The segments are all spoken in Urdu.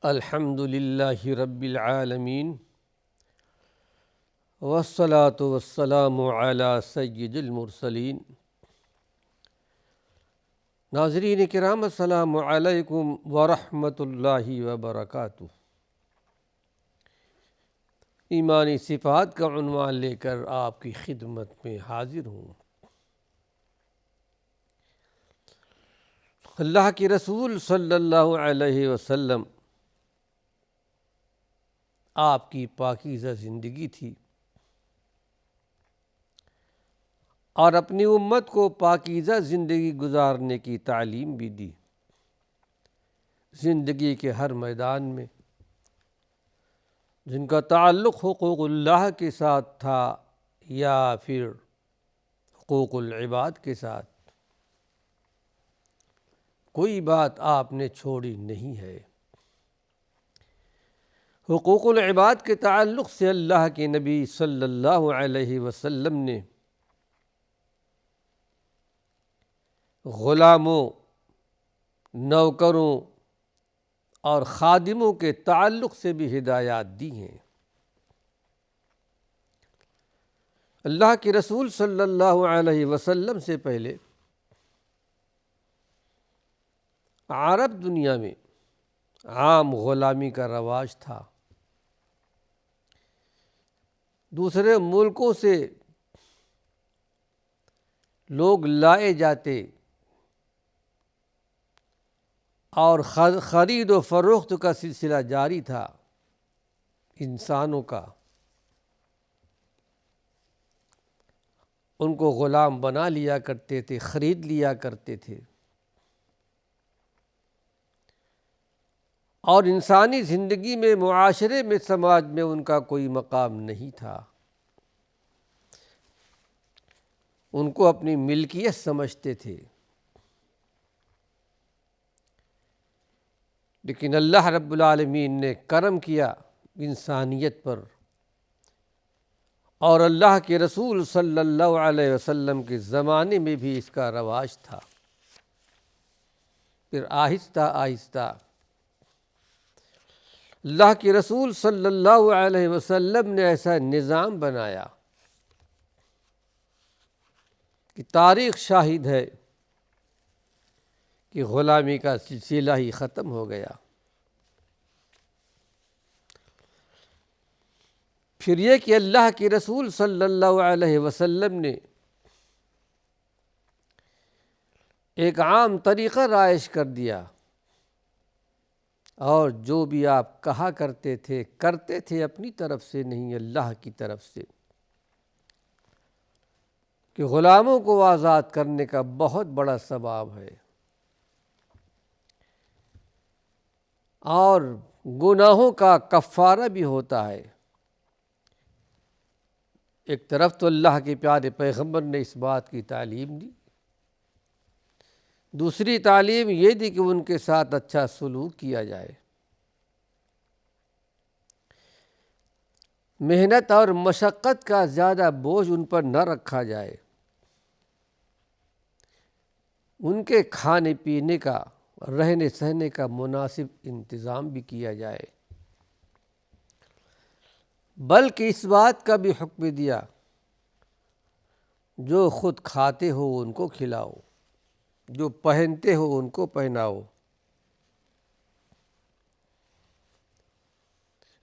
الحمد للہ رب العالمین والصلاة والسلام علی سید المرسلین۔ ناظرین کرام، السلام علیکم ورحمۃ اللہ وبرکاتہ۔ ایمانی صفات کا عنوان لے کر آپ کی خدمت میں حاضر ہوں۔ اللہ کے رسول صلی اللہ علیہ وسلم آپ کی پاکیزہ زندگی تھی اور اپنی امت کو پاکیزہ زندگی گزارنے کی تعلیم بھی دی۔ زندگی کے ہر میدان میں جن کا تعلق حقوق اللہ کے ساتھ تھا یا پھر حقوق العباد کے ساتھ، کوئی بات آپ نے چھوڑی نہیں ہے۔ حقوق العباد کے تعلق سے اللہ کے نبی صلی اللہ علیہ وسلم نے غلاموں، نوکروں اور خادموں کے تعلق سے بھی ہدایات دی ہیں۔ اللہ کے رسول صلی اللہ علیہ وسلم سے پہلے عرب دنیا میں عام غلامی کا رواج تھا۔ دوسرے ملکوں سے لوگ لائے جاتے اور خرید و فروخت کا سلسلہ جاری تھا انسانوں کا۔ ان کو غلام بنا لیا کرتے تھے، خرید لیا کرتے تھے، اور انسانی زندگی میں، معاشرے میں، سماج میں ان کا کوئی مقام نہیں تھا۔ ان کو اپنی ملکیت سمجھتے تھے۔ لیکن اللہ رب العالمین نے کرم کیا انسانیت پر، اور اللہ کے رسول صلی اللہ علیہ وسلم کے زمانے میں بھی اس کا رواج تھا۔ پھر آہستہ آہستہ اللہ کے رسول صلی اللہ علیہ وسلم نے ایسا نظام بنایا کہ تاریخ شاہد ہے کہ غلامی کا سلسلہ ہی ختم ہو گیا۔ پھر یہ کہ اللہ کے رسول صلی اللہ علیہ وسلم نے ایک عام طریقہ رائج کر دیا، اور جو بھی آپ کہا کرتے تھے، کرتے تھے اپنی طرف سے نہیں، اللہ کی طرف سے، کہ غلاموں کو آزاد کرنے کا بہت بڑا ثواب ہے، اور گناہوں کا کفارہ بھی ہوتا ہے۔ ایک طرف تو اللہ کے پیارے پیغمبر نے اس بات کی تعلیم دی، دوسری تعلیم یہ دی کہ ان کے ساتھ اچھا سلوک کیا جائے، محنت اور مشقت کا زیادہ بوجھ ان پر نہ رکھا جائے، ان کے کھانے پینے کا، رہنے سہنے کا مناسب انتظام بھی کیا جائے، بلکہ اس بات کا بھی حکم دیا جو خود کھاتے ہو ان کو کھلاؤ، جو پہنتے ہو ان کو پہناؤ،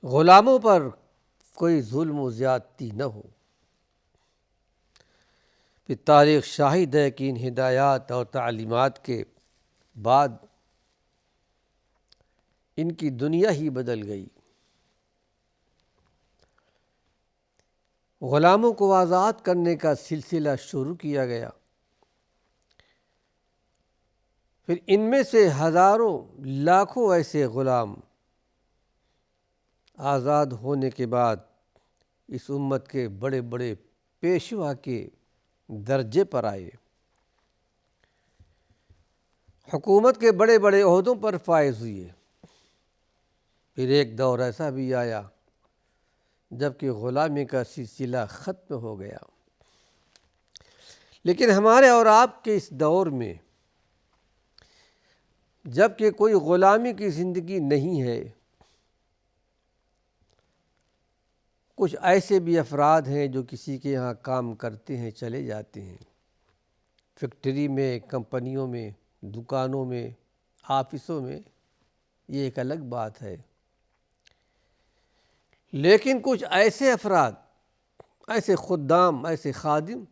غلاموں پر کوئی ظلم و زیادتی نہ ہو۔ پھر تاریخ شاہد ہے کہ ان ہدایات اور تعلیمات کے بعد ان کی دنیا ہی بدل گئی۔ غلاموں کو آزاد کرنے کا سلسلہ شروع کیا گیا۔ پھر ان میں سے ہزاروں، لاکھوں ایسے غلام آزاد ہونے کے بعد اس امت کے بڑے بڑے پیشوا کے درجے پر آئے، حکومت کے بڑے بڑے عہدوں پر فائز ہوئے۔ پھر ایک دور ایسا بھی آیا جب کہ غلامی کا سلسلہ ختم ہو گیا۔ لیکن ہمارے اور آپ کے اس دور میں جب کہ کوئی غلامی کی زندگی نہیں ہے، کچھ ایسے بھی افراد ہیں جو کسی کے یہاں کام کرتے ہیں چلے جاتے ہیں، فیکٹری میں، کمپنیوں میں، دکانوں میں، آفسوں میں، یہ ایک الگ بات ہے۔ لیکن کچھ ایسے افراد، ایسے خدام، ایسے خادم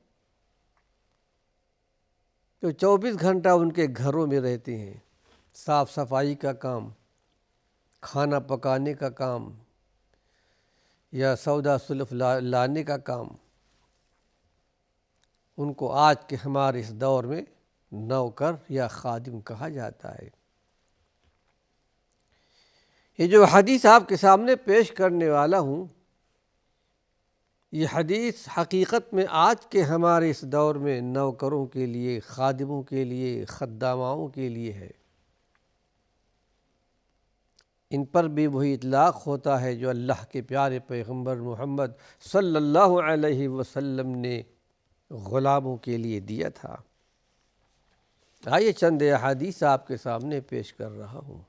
جو 24 گھنٹہ ان کے گھروں میں رہتے ہیں، صاف صفائی کا کام، کھانا پکانے کا کام یا سودا سلف لانے کا کام، ان کو آج کے ہمارے اس دور میں نوکر یا خادم کہا جاتا ہے۔ یہ جو حدیث آپ کے سامنے پیش کرنے والا ہوں، یہ حدیث حقیقت میں آج کے ہمارے اس دور میں نوکروں کے لیے، خادموں کے لیے، خداماؤں کے لیے ہے۔ ان پر بھی وہی اطلاق ہوتا ہے جو اللہ کے پیارے پیغمبر محمد صلی اللہ علیہ وسلم نے غلاموں کے لیے دیا تھا۔ آئیے چند احادیث آپ کے سامنے پیش کر رہا ہوں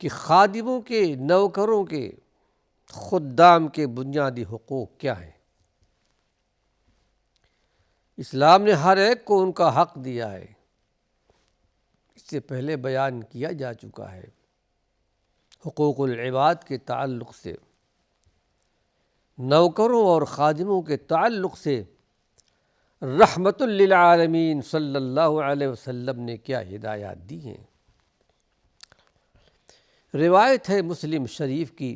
کہ خادموں کے، نوکروں کے، خدام کے بنیادی حقوق کیا ہیں۔ اسلام نے ہر ایک کو ان کا حق دیا ہے، اس سے پہلے بیان کیا جا چکا ہے۔ حقوق العباد کے تعلق سے، نوکروں اور خادموں کے تعلق سے رحمت للعالمین صلی اللہ علیہ وسلم نے کیا ہدایات دی ہیں۔ روایت ہے مسلم شریف کی،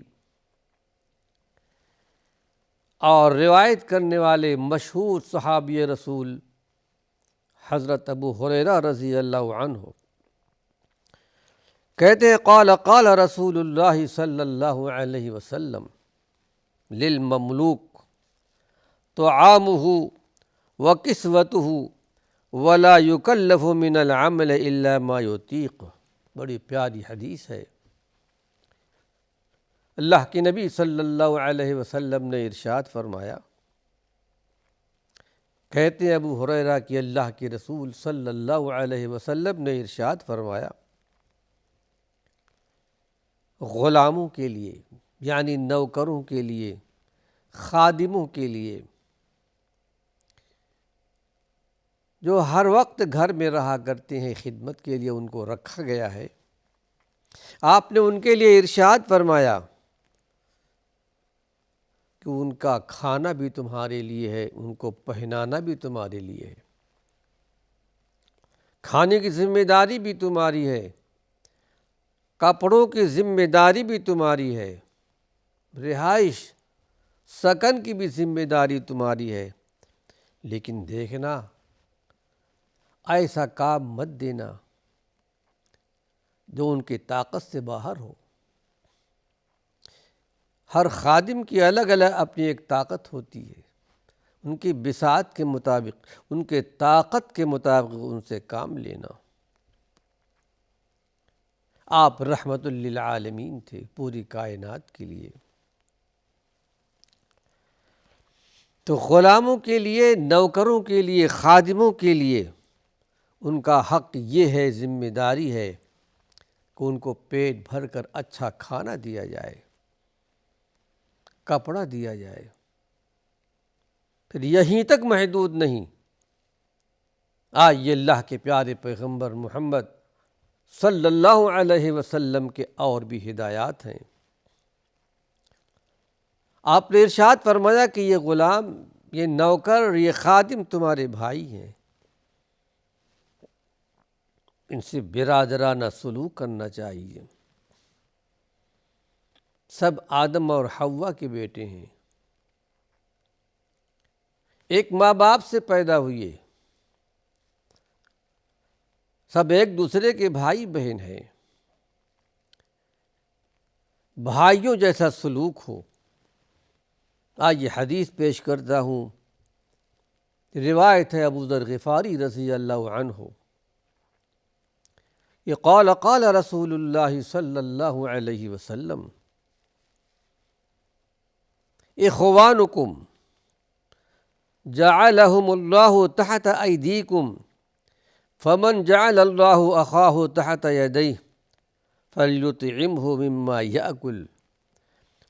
اور روایت کرنے والے مشہور صحابی رسول حضرت ابو ہریرہ رضی اللہ عنہ کہتے ہیں قال رسول اللہ صلی اللہ علیہ وسلم للمملوک طعامہ وکسوتہ ولا یکلف من العمل الا ما یطیق۔ بڑی پیاری حدیث ہے۔ اللہ کے نبی صلی اللہ علیہ وسلم نے ارشاد فرمایا، کہتے ہیں ابو ہریرہ کہ اللہ کے رسول صلی اللہ علیہ وسلم نے ارشاد فرمایا، غلاموں کے لیے یعنی نوکروں کے لیے، خادموں کے لیے جو ہر وقت گھر میں رہا کرتے ہیں، خدمت کے لیے ان کو رکھا گیا ہے، آپ نے ان کے لیے ارشاد فرمایا کہ ان کا کھانا بھی تمہارے لیے ہے، ان کو پہنانا بھی تمہارے لیے ہے، کھانے کی ذمہ داری بھی تمہاری ہے، کپڑوں کی ذمہ داری بھی تمہاری ہے، رہائش سکن کی بھی ذمہ داری تمہاری ہے۔ لیکن دیکھنا، ایسا کام مت دینا جو ان کی طاقت سے باہر ہو۔ ہر خادم کی الگ الگ اپنی ایک طاقت ہوتی ہے، ان کی بساط کے مطابق، ان کے طاقت کے مطابق ان سے کام لینا۔ آپ رحمت للعالمین تھے پوری کائنات کے لیے۔ تو غلاموں کے لیے، نوکروں کے لیے، خادموں کے لیے ان کا حق یہ ہے، ذمہ داری ہے کہ ان کو پیٹ بھر کر اچھا کھانا دیا جائے، کپڑا دیا جائے۔ پھر یہیں تک محدود نہیں، یہ اللہ کے پیارے پیغمبر محمد صلی اللہ علیہ وسلم کے اور بھی ہدایات ہیں۔ آپ نے ارشاد فرمایا کہ یہ غلام، یہ نوکر، یہ خادم تمہارے بھائی ہیں، ان سے برادرانہ سلوک کرنا چاہیے۔ سب آدم اور حوا کے بیٹے ہیں، ایک ماں باپ سے پیدا ہوئے، سب ایک دوسرے کے بھائی بہن ہیں، بھائیوں جیسا سلوک ہو۔ آج یہ حدیث پیش کرتا ہوں، روایت ہے ابو ذر غفاری رضی اللہ عنہ، یہ قال رسول اللہ صلی اللہ علیہ وسلم اخوانکم جعلہم اللہ تحت ایدیکم فمن جعل اللہ اخاہ تحت یدیہ فَلْيُطْعِمْهُ مِمَّا يَأْكُلُ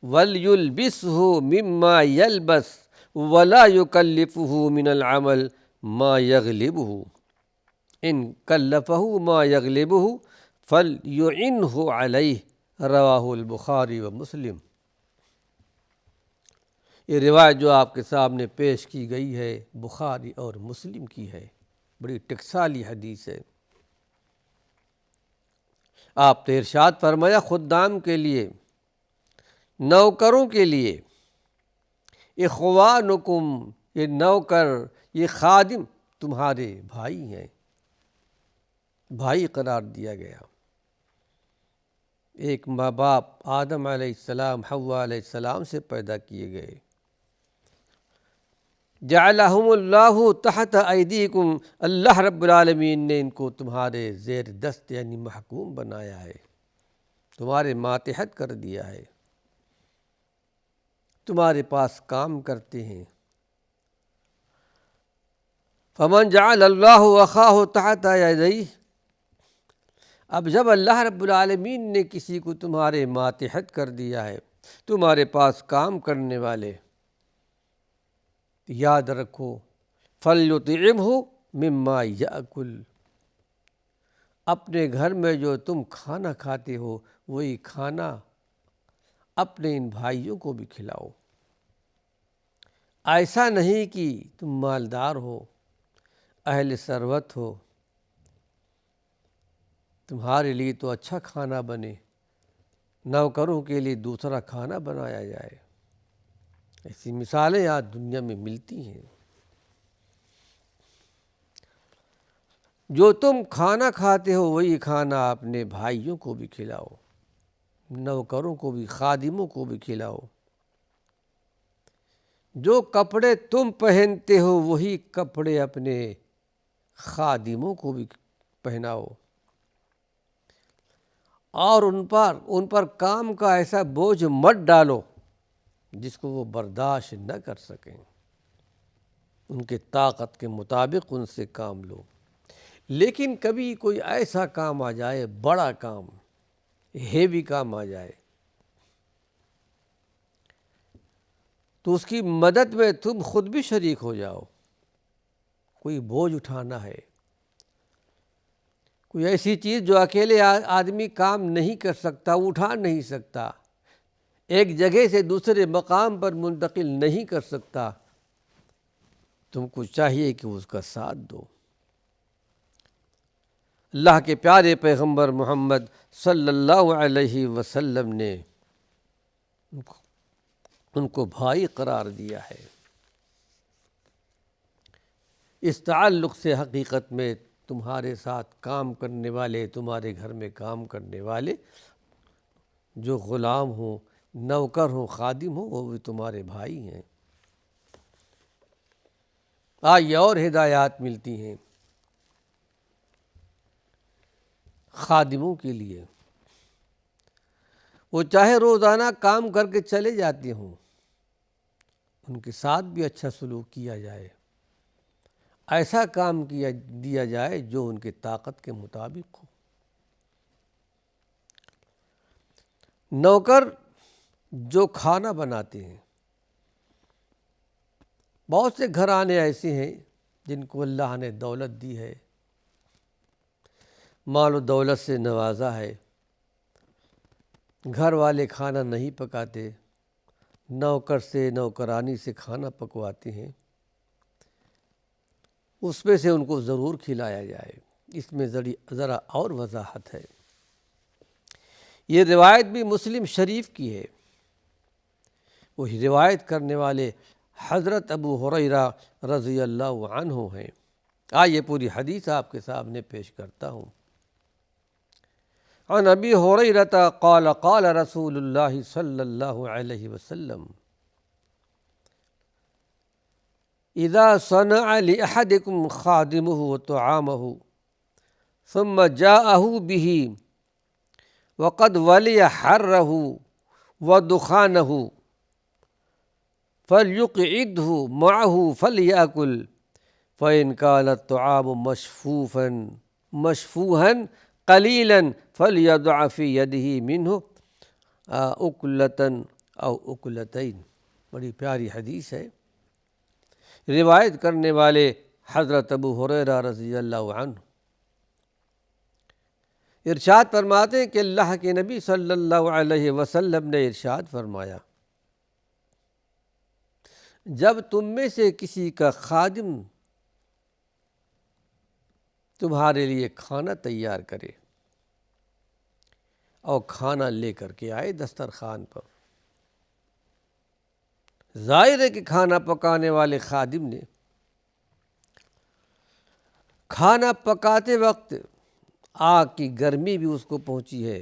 وَلْيُلْبِسْهُ مِمَّا يَلْبَسُ وَلَا يُكَلِّفُهُ مِنَ الْعَمَلِ مَا يَغْلِبُهُ إِنْ كَلَّفَهُ مَا يَغْلِبُهُ فَلْيُعِنْهُ عَلَيْهِ رواہ البخاری و مسلم۔ یہ روایت جو آپ کے سامنے پیش کی گئی ہے بخاری اور مسلم کی ہے، بڑی ٹکسالی حدیث ہے۔ آپ نے ارشاد فرمایا خدام کے لیے، نوکروں کے لیے، اخوانکم، یہ نوکر، یہ خادم تمہارے بھائی ہیں، بھائی قرار دیا گیا۔ ایک ماں باپ آدم علیہ السلام حوا علیہ السلام سے پیدا کیے گئے۔ جعلہم اللہ تحت ایدیکم، اللہ رب العالمین نے ان کو تمہارے زیر دست یعنی محکوم بنایا ہے، تمہارے ماتحت کر دیا ہے، تمہارے پاس کام کرتے ہیں۔ فمن جعل اللہ اخاہ تحت یدیہ، اب جب اللہ رب العالمین نے کسی کو تمہارے ماتحت کر دیا ہے، تمہارے پاس کام کرنے والے، یاد رکھو فَلْيُطْعِمْهُ مِمَّا يَأْكُلُ، اپنے گھر میں جو تم کھانا کھاتے ہو وہی کھانا اپنے ان بھائیوں کو بھی کھلاؤ۔ ایسا نہیں کہ تم مالدار ہو، اہل ثروت ہو، تمہارے لیے تو اچھا کھانا بنے، نوکروں کے لیے دوسرا کھانا بنایا جائے۔ ایسی مثالیں آج دنیا میں ملتی ہیں۔ جو تم کھانا کھاتے ہو وہی کھانا اپنے بھائیوں کو بھی کھلاؤ، نوکروں کو بھی، خادموں کو بھی کھلاؤ۔ جو کپڑے تم پہنتے ہو وہی کپڑے اپنے خادموں کو بھی پہناؤ، اور ان پر کام کا ایسا بوجھ مت ڈالو جس کو وہ برداشت نہ کر سکیں۔ ان کے طاقت کے مطابق ان سے کام لو، لیکن کبھی کوئی ایسا کام آ جائے، بڑا کام، ہیوی کام آ جائے، تو اس کی مدد میں تم خود بھی شریک ہو جاؤ۔ کوئی بوجھ اٹھانا ہے، کوئی ایسی چیز جو اکیلے آدمی کام نہیں کر سکتا، اٹھا نہیں سکتا، ایک جگہ سے دوسرے مقام پر منتقل نہیں کر سکتا، تم کو چاہیے کہ اس کا ساتھ دو۔ اللہ کے پیارے پیغمبر محمد صلی اللہ علیہ وسلم نے ان کو بھائی قرار دیا ہے۔ اس تعلق سے حقیقت میں تمہارے ساتھ کام کرنے والے، تمہارے گھر میں کام کرنے والے جو غلام ہوں، نوکر ہوں، خادم ہوں، وہ بھی تمہارے بھائی ہیں۔ آئیے اور ہدایات ملتی ہیں خادموں کے لیے۔ وہ چاہے روزانہ کام کر کے چلے جاتے ہوں، ان کے ساتھ بھی اچھا سلوک کیا جائے، ایسا کام دیا جائے جو ان کی طاقت کے مطابق ہو۔ نوکر جو کھانا بناتے ہیں، بہت سے گھرانے ایسے ہیں جن کو اللہ نے دولت دی ہے، مال و دولت سے نوازا ہے، گھر والے کھانا نہیں پکاتے، نوکر سے، نوکرانی سے کھانا پکواتے ہیں، اس میں سے ان کو ضرور کھلایا جائے۔ اس میں ذرا اور وضاحت ہے۔ یہ روایت بھی مسلم شریف کی ہے، وہی روایت کرنے والے حضرت ابو ہریرہ رضی اللہ عنہ ہیں۔ آئیے پوری حدیث آپ کے سامنے پیش کرتا ہوں۔ عن ابی ہریرہ قال قال رسول اللہ صلی اللہ علیہ وسلم اذا صنع لأحدكم خادمه طعامه ثم جاءه به وقد ولي حره ودخانه فليقعده معه فليأكل فإن كان الطعام مشفوها قليلا فَلْيَضْعَ فِي يَدِهِ مِنْهُ أُكْلَةً أَوْ أُكْلَتَيْنِ۔ بڑی پیاری حدیث ہے، روایت کرنے والے حضرت ابو ہریرہ رضی اللہ عنہ ارشاد فرماتے ہیں کہ اللہ کے نبی صلی اللہ علیہ وسلم نے ارشاد فرمایا، جب تم میں سے کسی کا خادم تمہارے لیے کھانا تیار کرے اور کھانا لے کر کے آئے دسترخوان پر، ظاہر ہے کہ کھانا پکانے والے خادم نے کھانا پکاتے وقت آگ کی گرمی بھی اس کو پہنچی ہے،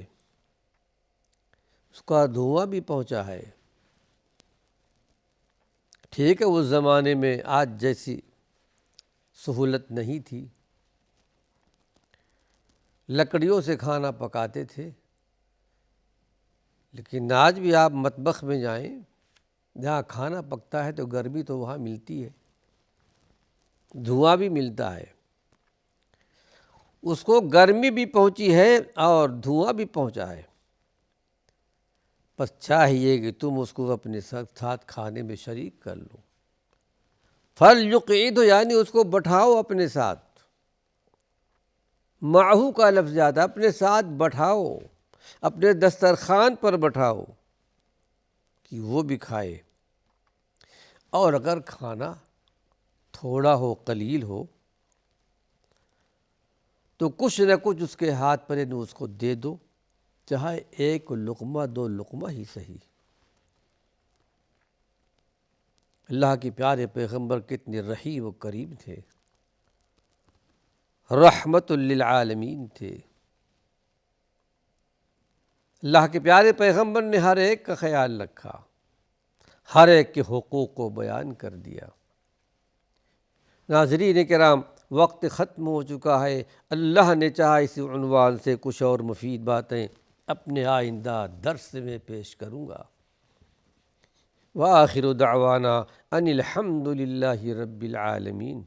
اس کا دھواں بھی پہنچا ہے۔ ٹھیک ہے، اس زمانے میں آج جیسی سہولت نہیں تھی، لکڑیوں سے کھانا پکاتے تھے، لیکن آج بھی آپ مطبخ میں جائیں، جہاں کھانا پکتا ہے تو گرمی تو وہاں ملتی ہے، دھواں بھی ملتا ہے، اس کو گرمی بھی پہنچی ہے اور دھواں بھی پہنچا ہے، بس چاہیے کہ تم اس کو اپنے ساتھ کھانے میں شریک کر لو۔ فَلْيُقْعِدْ، یعنی اس کو بٹھاؤ اپنے ساتھ، معہو کا لفظ آتا ہے، اپنے ساتھ بٹھاؤ، اپنے دسترخوان پر بٹھاؤ کہ وہ بھی کھائے، اور اگر کھانا تھوڑا ہو، قلیل ہو، تو کچھ نہ کچھ اس کے ہاتھ پر اس کو دے دو، چاہے ایک لقمہ دو لقمہ ہی صحیح۔ اللہ کے پیارے پیغمبر کتنے رحیم و کریم تھے، رحمت للعالمین تھے۔ اللہ کے پیارے پیغمبر نے ہر ایک کا خیال رکھا، ہر ایک کے حقوق کو بیان کر دیا۔ ناظرین کرام، وقت ختم ہو چکا ہے، اللہ نے چاہا اس عنوان سے کچھ اور مفید باتیں اپنے آئندہ درس میں پیش کروں گا۔ وآخر دعوانا ان الحمد للہ رب العالمین۔